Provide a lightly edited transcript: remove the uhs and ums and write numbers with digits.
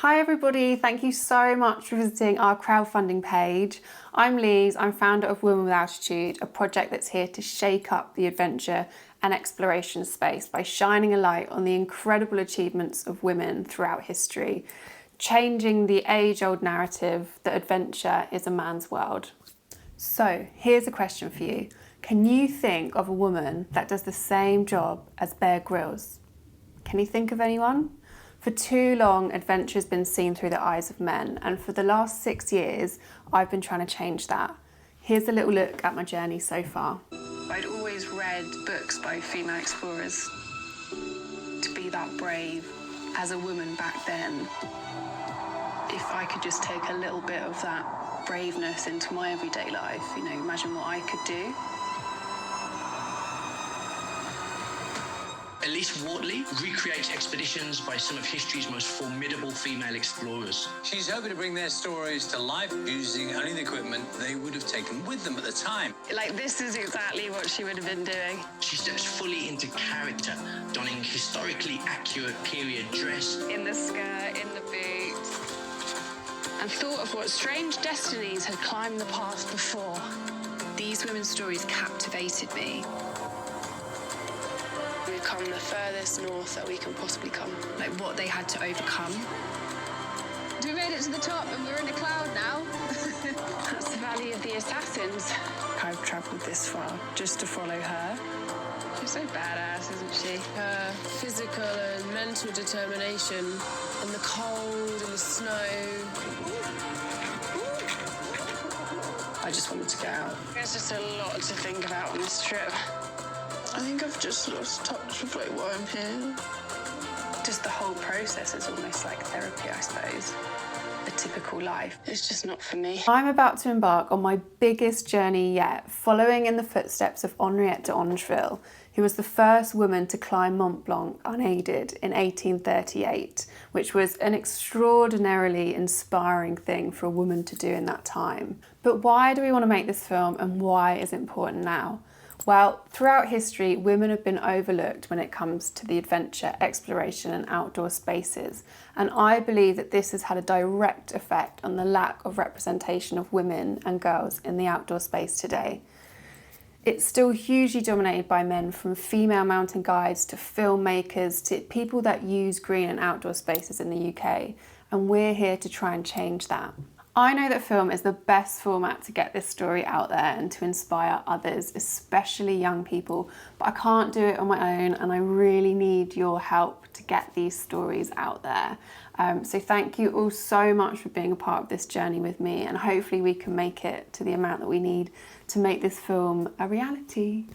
Hi everybody, thank you so much for visiting our crowdfunding page. I'm Lise, I'm founder of Women with Altitude, a project that's here to shake up the adventure and exploration space by shining a light on the incredible achievements of women throughout history, changing the age-old narrative that adventure is a man's world. So here's a question for you. Can you think of a woman that does the same job as Bear Grylls? Can you think of anyone? For too long, adventure has been seen through the eyes of men, and for the last 6 years, I've been trying to change that. Here's a little look at my journey so far. I'd always read books by female explorers. To be that brave as a woman back then, if I could just take a little bit of that braveness into my everyday life, imagine what I could do. Lise Wortley recreates expeditions by some of history's most formidable female explorers. She's hoping to bring their stories to life using only the equipment they would have taken with them at the time. This is exactly what she would have been doing. She steps fully into character, donning historically accurate period dress. In the skirt, in the boots. And thought of what strange destinies had climbed the path before. These women's stories captivated me. We've come the furthest north that we can possibly come. What they had to overcome. We made it to the top and we're in a cloud now. That's the Valley of the Assassins. I've travelled this far just to follow her. She's so badass, isn't she? Her physical and mental determination in the cold and the snow. I just wanted to get out. There's just a lot to think about on this trip. I think I've just lost touch with why I'm here. Just the whole process is almost like therapy, I suppose. A typical life. It's just not for me. I'm about to embark on my biggest journey yet, following in the footsteps of Henriette d'Angeville, who was the first woman to climb Mont Blanc unaided in 1838, which was an extraordinarily inspiring thing for a woman to do in that time. But why do we want to make this film, and why is it important now? Well, throughout history, women have been overlooked when it comes to the adventure, exploration and outdoor spaces. And I believe that this has had a direct effect on the lack of representation of women and girls in the outdoor space today. It's still hugely dominated by men, from female mountain guides to filmmakers to people that use green and outdoor spaces in the UK. And we're here to try and change that. I know that film is the best format to get this story out there and to inspire others, especially young people, but I can't do it on my own, and I really need your help to get these stories out there. So thank you all so much for being a part of this journey with me, and hopefully we can make it to the amount that we need to make this film a reality.